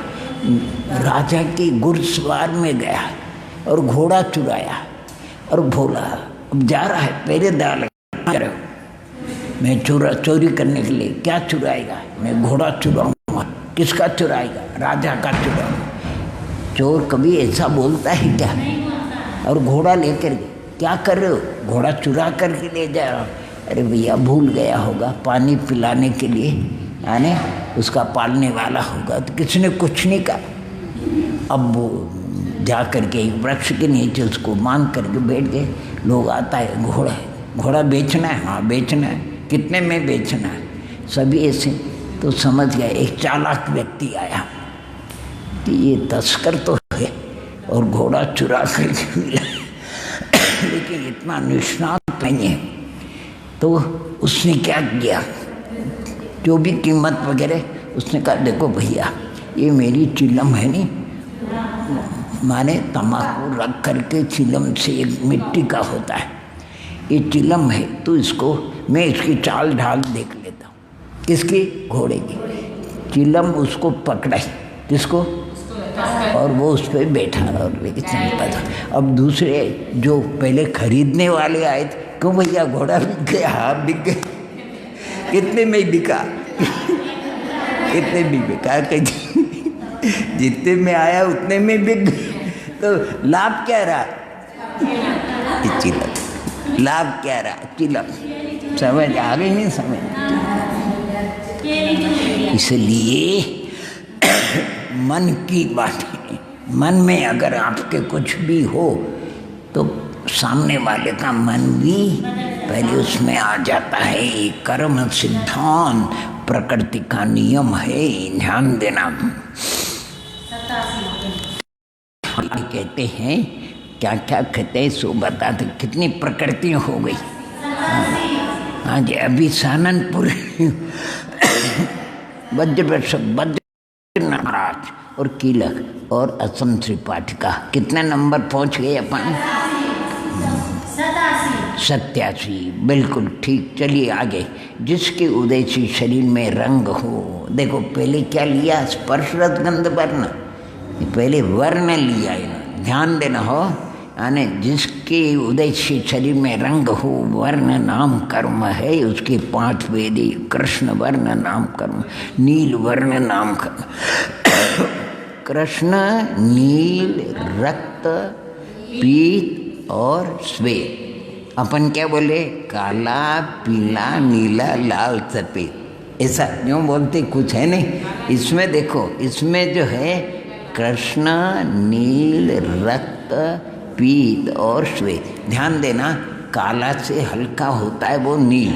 राजा के घुड़सवार में गया और घोड़ा चुराया, और भोला अब जा रहा है, पहले दाल रहे हो, मैं चोरी करने के लिए, क्या चुराएगा? मैं घोड़ा चुराऊंगा। किसका चुराएगा? राजा का चुराऊंगा। चोर कभी ऐसा बोलता है क्या? और घोड़ा लेकर क्या कर रहे हो? घोड़ा चुरा करके ले जा रहा हूँ। अरे भैया भूल गया होगा, पानी पिलाने के लिए, यानी उसका पालने वाला होगा, तो किसी ने कुछ नहीं कहा। अब वो जा करके एक वृक्ष के नीचे उसको बांध करके बैठ गए। लोग आता है, घोड़ा बेचना है? हाँ बेचना है। कितने में बेचना है? सभी ऐसे। तो समझ गए, एक चालाक व्यक्ति आया कि ये तस्कर तो है और घोड़ा चुरा करके मिला, लेकिन इतना निष्णात नहीं है। तो उसने क्या किया, जो भी कीमत वगैरह, उसने कहा देखो भैया ये मेरी चिलम है नहीं, माने तम्बाकू रख करके चिलम से एक मिट्टी का होता है, ये चिलम है तो इसको मैं इसकी चाल ढाल देख लेता हूँ। किसकी? घोड़े की। चिलम उसको पकड़ाई, किसको? और वो उस पर बैठा और लेके चलता था। अब दूसरे जो पहले खरीदने वाले आए थे, क्यों भैया घोड़ा बिक गया? हाँ बिक गया। कितने में बिका? कितने में बिका? जितने में आया उतने में बिक गया। तो लाभ क्या रहा? चिलम। लाभ क्या रहा? चिलम। समझ आ गई? नहीं समझ? इसलिए मन की बातें, मन में अगर आपके कुछ भी हो तो सामने वाले का मन भी पहले उसमें आ जाता है। ये कर्म सिद्धांत प्रकृति का नियम है, ध्यान देना। कहते हैं क्या क्या कहते हैं सो बताते, कितनी प्रकृति हो गई। हाँ जी, अभी साननपुर बद्र नाराज और कीलक और असम त्रिपाठी का कितने नंबर पहुंच गए अपन? 87। बिल्कुल ठीक। चलिए आगे। जिसके उदय से शरीर में रंग हो, देखो पहले क्या लिया? स्पर्श रस गंध वर्ण, पहले वर्ण लिया है, ध्यान देना हो। यानी जिसके उदय से शरीर में रंग हो, वर्ण नाम कर्म है, उसके 5 वेदी। कृष्ण वर्ण नाम कर्म, नील वर्ण नाम कर्म। कृष्ण, नील, रक्त, पीत और श्वेत। अपन क्या बोले? काला, पीला, नीला, लाल, सफेद। ऐसा क्यों बोलते? कुछ है नहीं इसमें। देखो इसमें जो है कृष्ण, नील, रक्त, पीत और श्वेत। ध्यान देना, काला से हल्का होता है वो नील,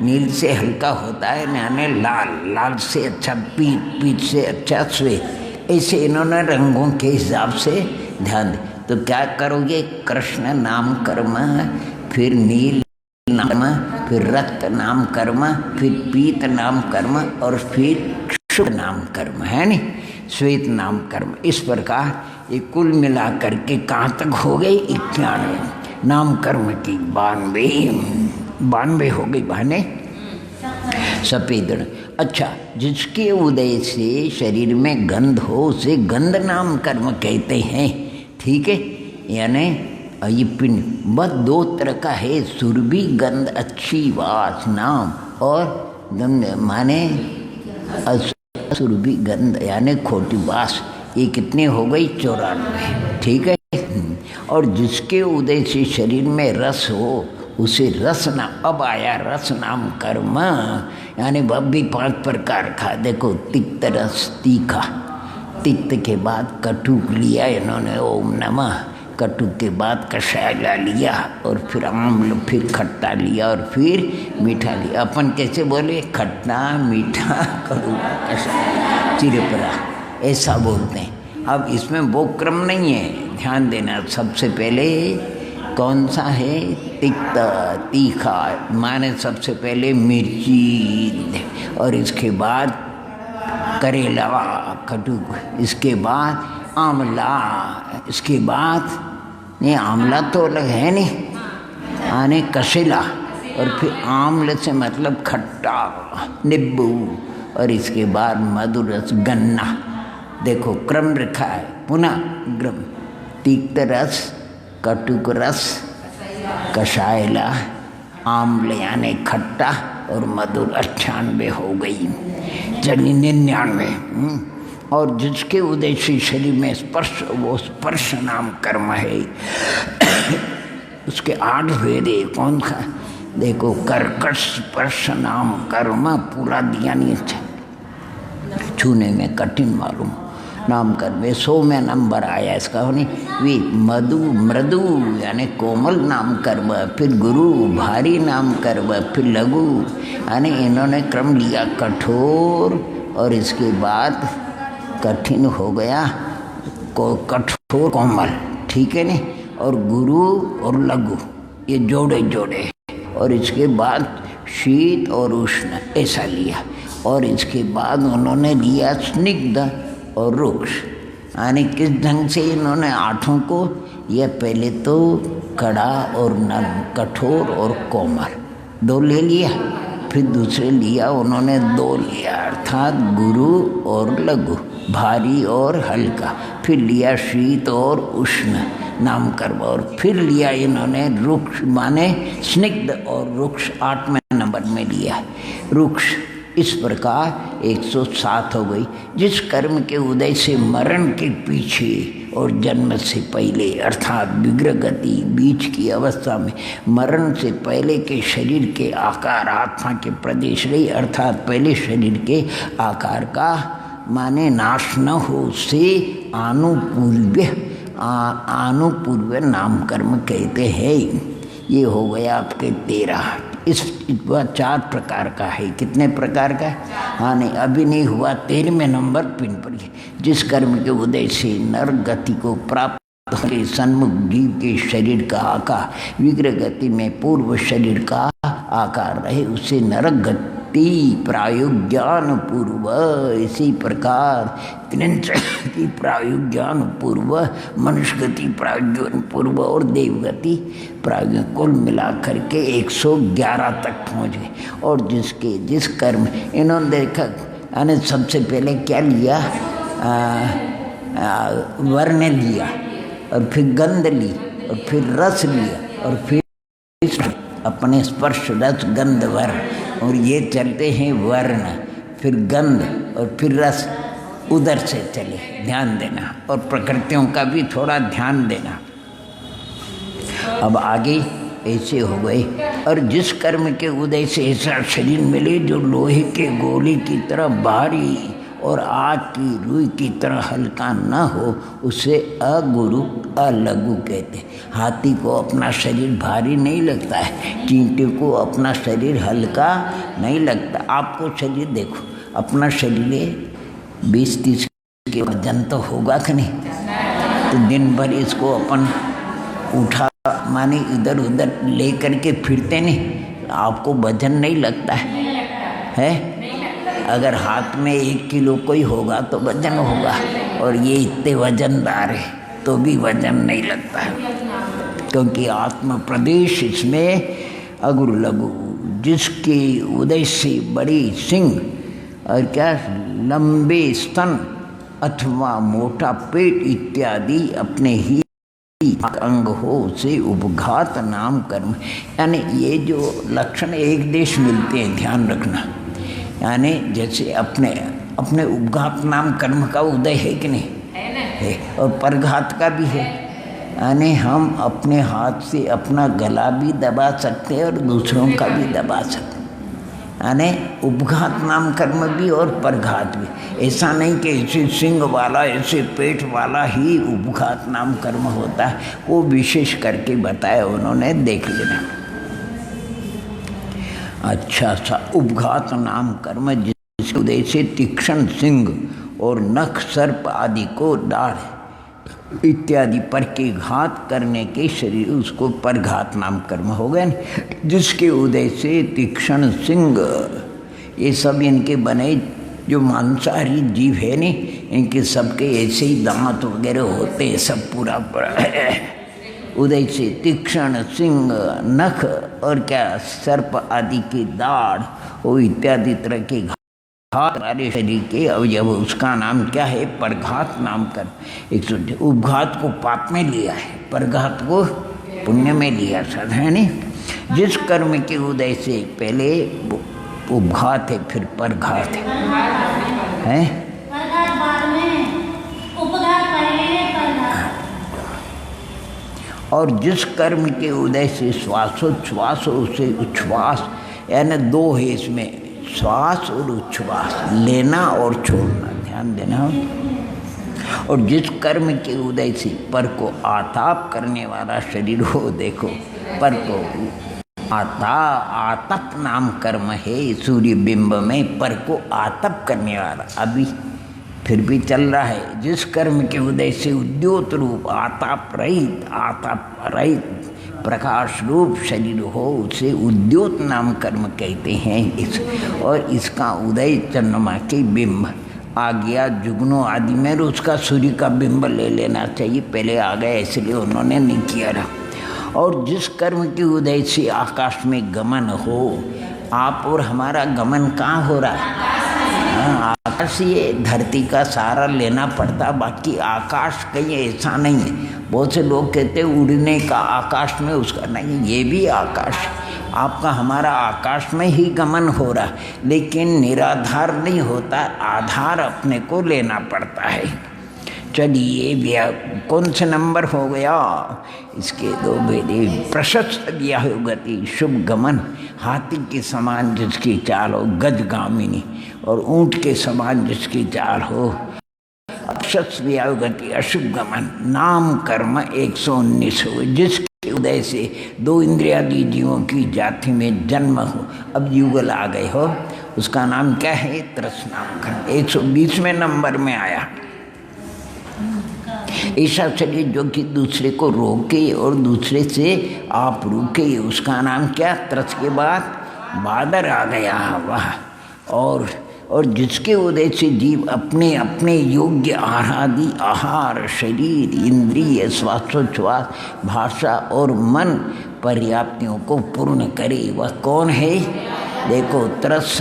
नील से हल्का होता है यानी लाल, लाल से अच्छा पीत, पीत से अच्छा श्वेत। ऐसे इन्होंने रंगों के हिसाब से ध्यान दे। तो क्या करोगे? कृष्ण नाम कर्म, फिर नील नाम, फिर रक्त नाम कर्म, फिर पीत नाम कर्म और फिर शुभ नाम कर्म, है नहीं? श्वेत नाम कर्म। इस प्रकार ये कुल मिला करके कहाँ तक हो गई? 91 नाम कर्म की 92 हो गई बहने। सफेद। अच्छा, जिसके उदय से शरीर में गंध हो उसे गंध नाम कर्म कहते हैं, ठीक है? यानी ये पिंड बस 2 तरह का है, सुरभि गंध अच्छी वास नाम, और गंध माने सुरभि गंध यानी खोटी बास। ये कितने हो गई? 94, ठीक है? और जिसके उदय से शरीर में रस हो उसे रस नाम, अब आया रस नाम कर्म, यानी वह भी 5 प्रकार का। देखो तिक्त रस, तीखा, तिक्त के बाद कटुक लिया इन्होंने, ओम नमः, कटुक के बाद कषाय लिया और फिर आम्ल, फिर खट्टा लिया और फिर मीठा लिया। अपन कैसे बोले? खट्टा, मीठा, कड़वा, कषाय, चिरपरा, ऐसा बोलते हैं। अब इसमें वो क्रम नहीं है, ध्यान देना। सबसे पहले कौन सा है? तिक्त, तीखा, माने सबसे पहले मिर्ची, और इसके बाद करेला, कटुक, इसके बाद आंवला, इसके बाद नहीं आंवला तो अलग है नहीं, आने कसेला, और फिर आंवले से मतलब खट्टा, नींबू, और इसके बाद मधुर रस, गन्ना। देखो क्रम रखा है पुनः क्रम। तिक्त रस, कटुक रस, कषायला, आंवले यानी खट्टा और मधुर। 98 हो गई। चलिए 99। और जिसके उदय से शरीर में स्पर्श, वो स्पर्श नाम कर्म है। उसके 8 वेदे कौन सा? देखो कर्कश स्पर्श नाम कर्म, पूरा दिया नहीं, छूने में कठिन मालूम नाम कर्म। 100 में नंबर आया इसका, होनी वे मधु, मृदु यानी कोमल नाम कर्म, फिर गुरु भारी नाम कर्म, फिर लघु यानी इन्होंने क्रम लिया कठोर, और इसके बाद कठिन हो गया कठोर कोमल, ठीक है नहीं? और गुरु और लघु, ये जोड़े जोड़े, और इसके बाद शीत और उष्ण ऐसा लिया, और इसके बाद उन्होंने लिया स्निग्ध और रुक्ष। यानी किस ढंग से इन्होंने आठों को, यह पहले तो कड़ा और नरम, कठोर और कोमल 2 ले लिया, फिर दूसरे लिया उन्होंने 2 लिया, अर्थात गुरु और लघु, भारी और हल्का, फिर लिया शीत और उष्ण नामकर्म, और फिर लिया इन्होंने रुक्ष माने स्निग्ध और रुक्ष 8वें नंबर में लिया रुक्ष। इस प्रकार 107 हो गई। जिस कर्म के उदय से मरण के पीछे और जन्म से पहले अर्थात विग्रह गति बीच की अवस्था में मरण से पहले के शरीर के आकार आत्मा के प्रदेश रही, अर्थात पहले शरीर के आकार का माने नाश न हो से आनुपूर्व नाम कर्म कहते हैं। ये हो गया आपके 13। इस 4 प्रकार का है। कितने प्रकार का? हाँ नहीं, अभी नहीं हुआ। 13वें नंबर पिन पर। जिस कर्म के उदय से नर गति को प्राप्त के सन्मुख जीव के शरीर का आकार विग्रह गति में पूर्व शरीर का आकार रहे, उसे नरक गति प्रायुज्ञान पूर्व। इसी प्रकार की प्रायुज्ञान पूर्व, मनुष्य गति प्रायुज्ञान पूर्व और देवगति प्रायुज्ञान, कुल मिलाकर के 111 तक पहुँच गए। और जिस कर्म इन्होंने देखा, यानी सबसे पहले क्या लिया? वर्ण लिया, और फिर गंध ली, और फिर रस लिया, और फिर अपने स्पर्श रस गंध वर्ण, और ये चलते हैं वर्ण, फिर गंध और फिर रस, उधर से चले। ध्यान देना, और प्रकृतियों का भी थोड़ा ध्यान देना। अब आगे ऐसे हो गए। और जिस कर्म के उदय से ऐसा शरीर मिले जो लोहे के गोले की तरह भारी और आग की रुई की तरह हल्का न हो, उसे अगुरु अलघु कहते। हाथी को अपना शरीर भारी नहीं लगता है, चींटी को अपना शरीर हल्का नहीं लगता। आपको शरीर देखो, अपना शरीर 20-30 के वजन तो होगा कि नहीं? तो दिन भर इसको अपन उठा माने इधर उधर ले करके फिरते नहीं, आपको वजन नहीं लगता है? अगर हाथ में 1 किलो कोई होगा तो वजन होगा, और ये इतने वजनदार है तो भी वजन नहीं लगता है, क्योंकि आत्म प्रदेश इसमें अगुरु लघु। जिसके उदय से बड़े सिंह और क्या लंबे स्तन अथवा मोटा पेट इत्यादि अपने ही अंग हो से उपघात नाम कर्म। यानी ये जो लक्षण एक देश मिलते हैं, ध्यान रखना। यानी जैसे अपने उपघात नाम कर्म का उदय है कि नहीं है, और परघात का भी है। यानी हम अपने हाथ से अपना गला भी दबा सकते हैं और दूसरों का भी दबा सकते हैं। यानी उपघात नाम कर्म भी और परघात भी। ऐसा नहीं कि ऐसे सिंह वाला ऐसे पेट वाला ही उपघात नाम कर्म होता है, वो विशेष करके बताया उन्होंने, देख लेना। अच्छा सा उपघात नाम कर्म जिसके उदय से तीक्ष्ण सिंह और नख सर्प आदि को दाढ़ इत्यादि पर के घात करने के शरीर, उसको परघात नाम कर्म हो गए। जिसके उदय से तीक्ष्ण सिंह, ये सब इनके बने जो मांसाहारी जीव है नहीं, इनके सबके ऐसे ही दांत वगैरह होते हैं, सब पूरा उदय से तीक्ष्ण सिंह नख और क्या सर्प आदि की दाढ़ वो इत्यादि तरह के घात वाले शरीर के अवयव, उसका नाम क्या है? परघात नाम कर। 100 उपघात को पाप में लिया है, परघात को पुण्य में लिया सद है नहीं। जिस कर्म के उदय से पहले उपघात है फिर परघात है? और जिस कर्म के उदय से श्वासोच्छ्वास उसे उच्छ्वास, यानी 2 है इसमें, श्वास और उच्छ्वास, लेना और छोड़ना, ध्यान देना। और जिस कर्म के उदय से पर को आताप करने वाला शरीर हो, देखो पर को आतप नाम कर्म है। सूर्य बिंब में पर को आतप करने वाला अभी फिर भी चल रहा है। जिस कर्म के उदय से उद्योत रूप आताप रहित प्रकाश रूप शरीर हो उसे उद्योत नाम कर्म कहते हैं। और इसका उदय चंद्रमा के बिंब आ गया जुगनों आदि में, उसका सूर्य का बिंब ले लेना चाहिए, पहले आ गया इसलिए उन्होंने नहीं किया रहा। और जिस कर्म के उदय से आकाश में गमन हो, आप और हमारा गमन कहाँ हो रहा है? हाँ, आकाश ये धरती का सहारा लेना पड़ता, बाकी आकाश कहीं ऐसा नहीं है। बहुत से लोग कहते हैं उड़ने का आकाश में, उसका नहीं, ये भी आकाश, आपका हमारा आकाश में ही गमन हो रहा, लेकिन निराधार नहीं होता, आधार अपने को लेना पड़ता है। चलिए कौन से नंबर हो गया? इसके दो भेदे। प्रशस्त व्याहुगति शुभ गमन, हाथी के समान जिसकी चाल हो गजगामिनी, और ऊंट के समान जिसकी चाल हो प्रशस्त व्याहुगति अशुभ गमन। नाम कर्म 119 हो, जिसके उदय से 2 इंद्रियादि जीवों की जाति में जन्म हो। अब युगल आ गए हो, उसका नाम क्या है? तृष्णाम। 120वें नंबर में आया। ऐसा शरीर जो कि दूसरे को रोके और दूसरे से आप रुके, उसका नाम क्या? त्रस के बाद बादर आ गया वह। और जिसके उदय से जीव अपने अपने योग्य आहादी आहार, शरीर, इंद्रिय, श्वासोच्छ्वास, भाषा और मन पर्याप्तियों को पूर्ण करे, वह कौन है? देखो, त्रस,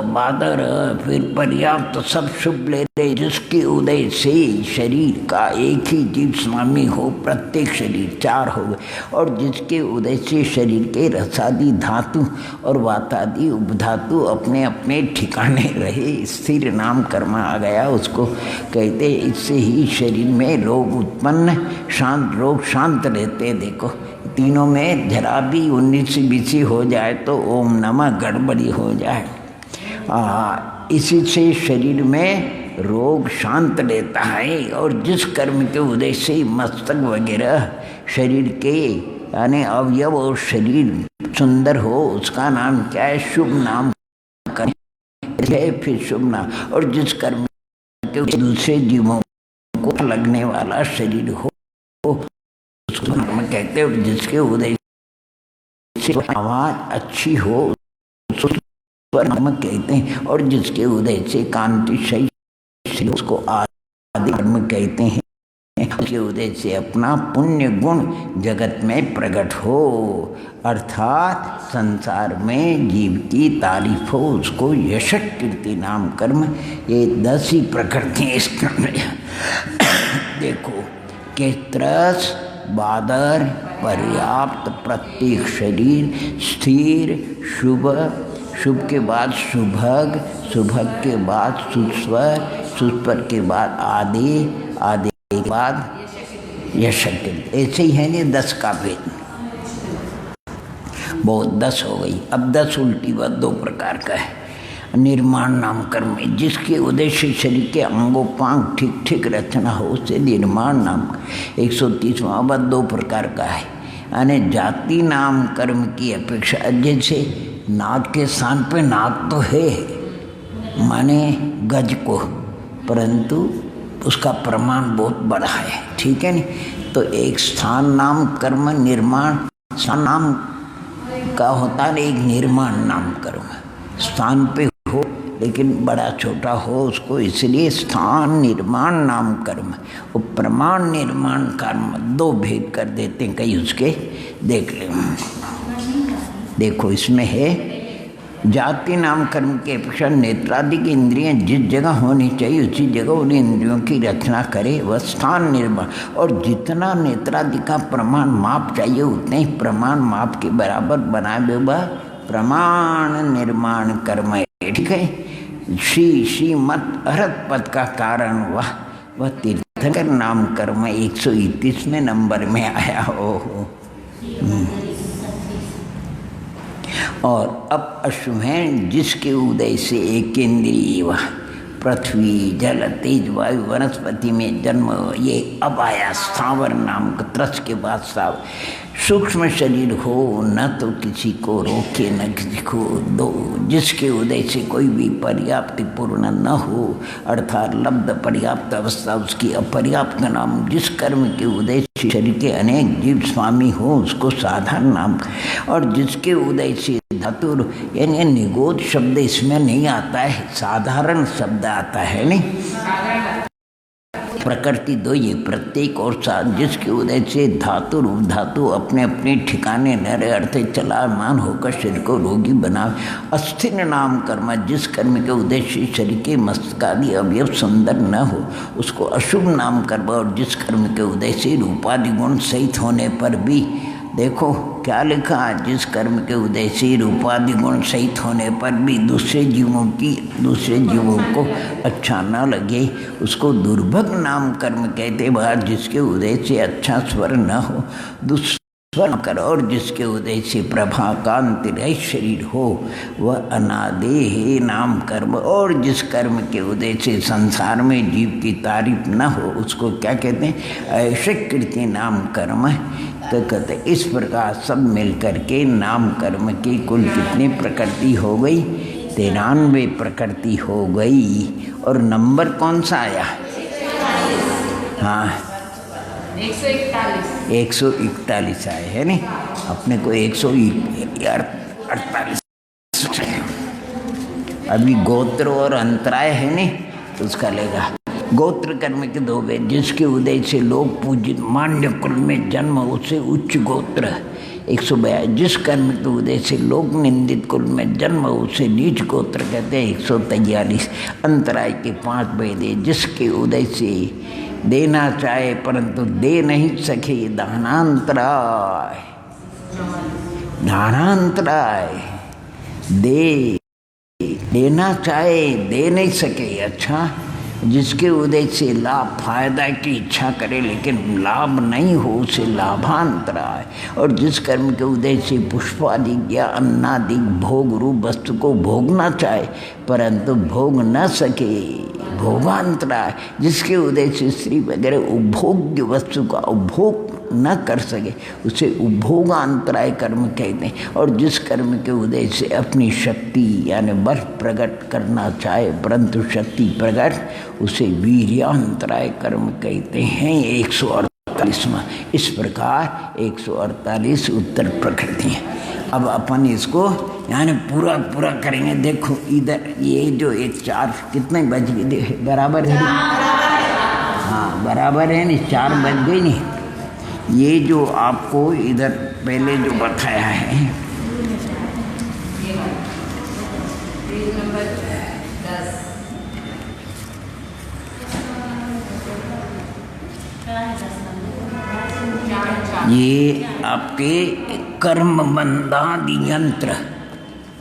बादर, फिर पर्याप्त, सब शुभ ले रहे। जिसके उदय से शरीर का एक ही जीव स्वामी हो, प्रत्येक शरीर 4 हो गए। और जिसके उदय से शरीर के रसादि धातु और वातादि उपधातु अपने अपने ठिकाने रहे, स्थिर नाम कर्म आ गया, उसको कहते। इससे ही शरीर में रोग उत्पन्न, शांत, रोग शांत रहते। देखो, तीनों में जरा भी 19-20 हो जाए तो ओम नमः गड़बड़ी हो जाए। इसी से शरीर में रोग शांत रहता है। और जिस कर्म के उदय से मस्तक वगैरह शरीर के यानी अवयव और शरीर सुंदर हो, उसका नाम क्या है? शुभ नाम है, फिर शुभ नाम। और जिस कर्म के दूसरे जीवों को लगने वाला शरीर हो, उसको नाम कहते हैं। और जिसके उदय से आवाज अच्छी हो, उसको नाम कहते हैं। और जिसके उदय से कांति सही, उसको आदि कर्म कहते हैं। उसके उदय से अपना पुण्य गुण जगत में प्रकट हो, अर्थात संसार में जीव की तारीफ हो, उसको यश कीर्ति नाम कर्म। ये 10 ही प्रकृति इस क्रम में। देखो, के त्रस, बादर, पर्याप्त, प्रत्येक शरीर, स्थिर, शुभ, शुभ के बाद सुभग, सुभग के बाद सुस्वर, सुस्वर के बाद आदि, आदि के बाद यश। ऐसे ही है ना 10 का भेद। बहुत 10 हो गई। अब 10 उल्टी बात 2 प्रकार का है। निर्माण नाम कर्म, जिसके उद्देश्य शरीर के अंगों पांग ठीक ठीक रचना हो, उसे निर्माण नाम। 130वां बात 2 प्रकार का है। यानी जाति नाम कर्म की अपेक्षा, जैसे नाक के स्थान पे नाक तो है, माने गज को, परंतु उसका प्रमाण बहुत बड़ा है, ठीक है नहीं? तो एक स्थान नाम कर्म निर्माण, स्थान नाम का होता है एक निर्माण नाम कर्म, स्थान पे हो लेकिन बड़ा छोटा हो उसको, इसलिए स्थान निर्माण नाम कर्म। वो प्रमाण निर्माण कर्म 2 भेद कर देते हैं कहीं उसके। देख ले, देखो इसमें है जाति नाम कर्म के अपेक्षा नेत्रादि की इंद्रियां जिस जगह होनी चाहिए उसी जगह उन इंद्रियों की रचना करे, वह स्थान निर्माण। और जितना नेत्रादि का प्रमाण माप चाहिए उतने ही प्रमाण माप के बराबर बनाए वह प्रमाण निर्माण कर्म है, ठीक है? श्रीमत अरहत पद का कारण वह तीर्थंकर नाम कर्म 131वें नंबर में आया हो। और अब अश्वमेध, जिसके उदय से एक इंद्रिय वह पृथ्वी, जल, तेज, वायु, वनस्पति में जन्म, ये अब आया स्थावर नाम का। त्रस के बाद स्थावर, सूक्ष्म शरीर हो न तो किसी को रोके न किसी को दो, जिसके उदय से कोई भी पर्याप्ति पूर्ण न हो, अर्थात लब्ध पर्याप्त अवस्था उसकी अपर्याप्त नाम। जिस कर्म के उदय से शरीर के अनेक जीव स्वामी हो उसको साधारण नाम। और जिसके उदय से धातु यानी निगोद शब्द इसमें नहीं आता है, साधारण शब्द आता है नहीं। प्रकृति दो ये प्रत्येक और साथ, जिसके उदय से धातु रूप धातु अपने अपने ठिकाने न रहे, अर्थे चलामान होकर शरीर को रोगी बनावे। अस्थिर नाम कर्म, जिस कर्म के उदय से शरीर के मस्तकादि अवयव सुंदर न हो उसको अशुभ नाम कर्म। और जिस कर्म के उदय से रूपादि गुण सहित होने पर भी, देखो क्या लिखा, जिस कर्म के उदय से रूपादि गुण सहित होने पर भी दूसरे जीवों को अच्छा न लगे उसको दुर्भग नाम कर्म कहते। बाहर जिसके उदय से अच्छा स्वर न हो दुस्वर कर, और जिसके उदय से प्रभा कांति रहित शरीर हो वह अनादेह नाम कर्म। और जिस कर्म के उदय से संसार में जीव की तारीफ न हो उसको क्या कहते हैं, ऐसे कृति नाम कर्म। तो कहते इस प्रकार सब मिलकर के नाम कर्म की कुल कितनी प्रकृति हो गई, 93 प्रकृति हो गई। और नंबर कौन सा आया, हाँ 141 आए है नहीं, अपने को 148। अभी गोत्र और अंतराय है नहीं तो उसका लेगा। गोत्र कर्म के 2 वेद, जिसके उदय से लोग पूजित मान्य कुल में जन्म उसे उच्च गोत्र 142। जिस कर्म के उदय से लोग निंदित कुल में जन्म उसे नीच गोत्र कहते हैं 143। अंतराय के 5 वेद, जिसके उदय से देना चाहे परंतु दे नहीं सके दानांतराय। देना चाहे दे नहीं सके, अच्छा जिसके उदय से लाभ फायदा की इच्छा करे लेकिन लाभ नहीं हो उसे लाभांतराय। और जिस कर्म के उदय से पुष्पादि या अन्नादि भोग रूप वस्तु को भोगना चाहे परंतु भोग न सके भोगांतराय। जिसके उदय से स्त्री वगैरह उपभोग्य वस्तु का उपभोग न कर सके उसे उपभोगांतराय कर्म कहते हैं। और जिस कर्म के उदय से अपनी शक्ति यानी बल प्रकट करना चाहे परंतु शक्ति प्रकट उसे वीर्यांतराय कर्म कहते हैं 148वां। इस प्रकार 148 उत्तर प्रकृति है। अब अपन इसको यानी पूरा करेंगे। देखो इधर ये जो 4 कितने बज गए, बराबर है, हाँ बराबर है नहीं, 4 बज गई नहीं। ये जो आपको इधर पहले जो बताया है ये आपके कर्म बंधादि यंत्र,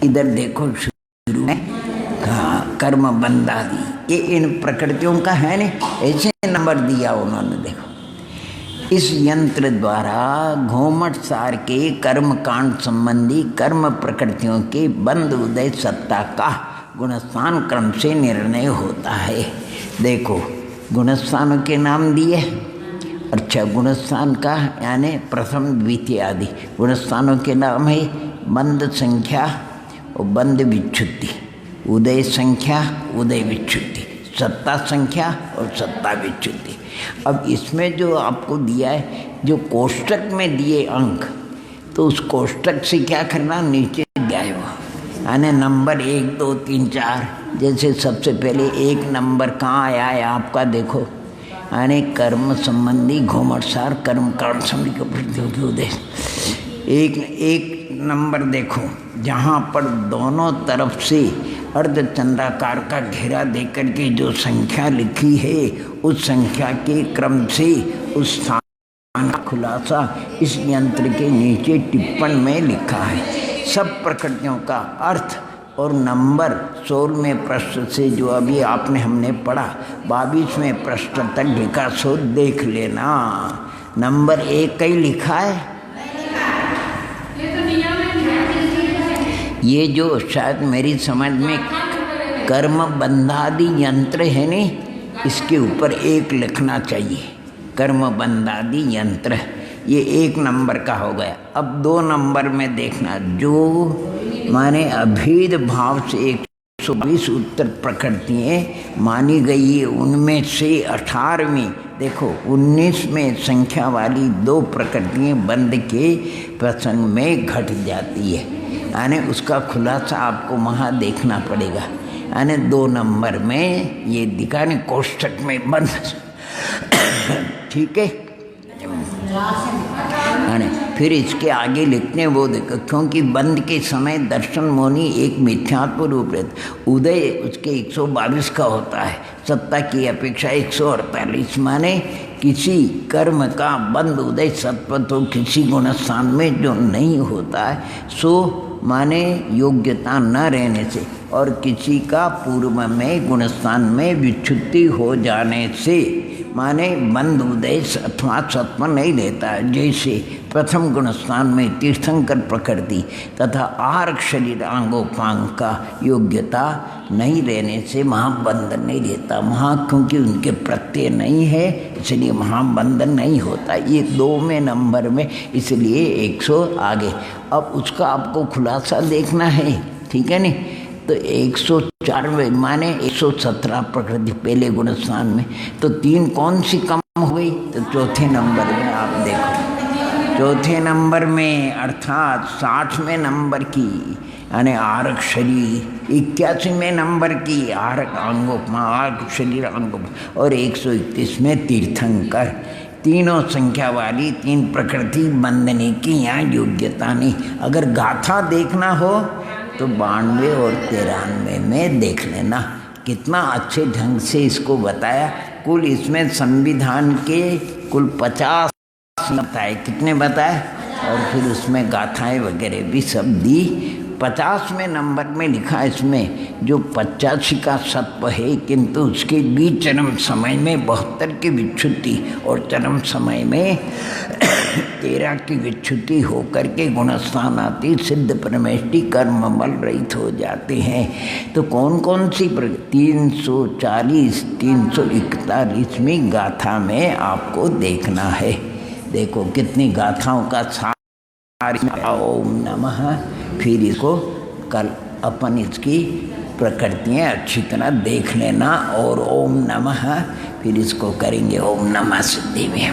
इधर देखो शुरू में कहा कर्म बंधादि, ये इन प्रकृतियों का है नहीं, ऐसे नंबर दिया उन्होंने। देखो इस यंत्र द्वारा घोमट सार के कर्म कांड संबंधी कर्म प्रकृतियों के बंध उदय सत्ता का गुणस्थान क्रम से निर्णय होता है। देखो गुणस्थानों के नाम दिए, अच्छा गुणस्थान का यानी प्रथम द्वितीय आदि गुणस्थानों के नाम है बंध संख्या और बंध विच्छुद्धि, उदय संख्या उदय विच्छुद्धि, सत्ता संख्या और सत्ता विच्छुद्धि। अब इसमें जो आपको दिया है जो कोष्टक में दिए अंक, तो उस कोष्टक से क्या करना, नीचे दिया है वो यानी नंबर 1 2 3 4। जैसे सबसे पहले 1 नंबर कहाँ आया है आपका, देखो यानी कर्म संबंधी घोमटसार कर्म कांड संबंधी उदय। एक नंबर देखो जहाँ पर दोनों तरफ से अर्धचंद्राकार का घेरा देकर के जो संख्या लिखी है उस संख्या के क्रम से उस स्थान का खुलासा इस यंत्र के नीचे टिप्पण में लिखा है। सब प्रकृतियों का अर्थ और नंबर 16वें पृष्ठ से जो अभी आपने हमने पढ़ा 22वें पृष्ठ तक लिखा, सो देख लेना। नंबर 1 कहीं लिखा है, ये जो शायद मेरी समझ में कर्म बंधादि यंत्र है नहीं, इसके ऊपर 1 लिखना चाहिए। कर्म बंधादि यंत्र ये 1 नंबर का हो गया। अब 2 नंबर में देखना, जो माने अभेद भाव से 120 उत्तर प्रकृतियाँ मानी गई है, उनमें से 18वीं देखो 19 में संख्या वाली 2 प्रकृतियाँ बंद के प्रसंग में घट जाती है। यानी उसका खुलासा आपको वहाँ देखना पड़ेगा। यानी 2 नंबर में ये दिखाने कोष्ठक में बंद ठीक है। फिर इसके आगे लिखने वो देखो, क्योंकि बंद के समय दर्शन मोनी एक मिथ्यात्व रूप रहता, उदय उसके 122 का होता है, सत्ता की अपेक्षा 148, माने किसी कर्म का बंद उदय सत्वतो किसी गुण स्थान में जो नहीं होता है सो माने योग्यता न रहने से, और किसी का पूर्व में गुणस्थान में विच्युति हो जाने से माने बंद उदय अथवा सत्व नहीं रहता है। जैसे प्रथम गुणस्थान में तीर्थंकर प्रकृति तथा आर्क शरीर आंगोपांग का योग्यता नहीं रहने से महाबंधन नहीं रहता। वहाँ क्योंकि उनके प्रत्यय नहीं है इसलिए महाबंधन नहीं होता। ये 2 में नंबर में इसलिए 100 आगे। अब उसका आपको खुलासा देखना है, ठीक है नहीं। तो 104 माने 117 प्रकृति पहले गुणस्थान में, तो 3 कौन सी कम हो गई? तो चौथे नंबर में आप देखो, चौथे नंबर में अर्थात 60वें नंबर की यानी आरक शरीर, 81वें नंबर की आरक अंगोपमा आरक शरीर अंगोपमा, और 131 में तीर्थंकर। तीनों संख्या वाली 3 प्रकृति बंधने की यहाँ योग्यता नहीं। अगर गाथा देखना हो तो 92 और 93 में देख लेना, कितना अच्छे ढंग से इसको बताया। कुल इसमें संविधान के कुल 50 बताए, कितने बताए, और फिर उसमें गाथाएं वगैरह भी सब दी। 50वें नंबर में लिखा इसमें जो 85 का सत्व है, किंतु उसके भी चरम समय में 72 की विच्युति और चरम समय में 13 की विच्युति होकर के गुणस्थान आती, सिद्ध परमेष्टि कर्म बल रहित हो जाते हैं। तो कौन कौन सी 340 341वीं गाथा में आपको देखना है। देखो कितनी गाथाओं का ओम नमः। फिर इसको कल अपन इसकी प्रकृतियाँ अच्छी तरह देख लेना, और ओम नमः फिर इसको करेंगे ओम नमः सिद्धि में।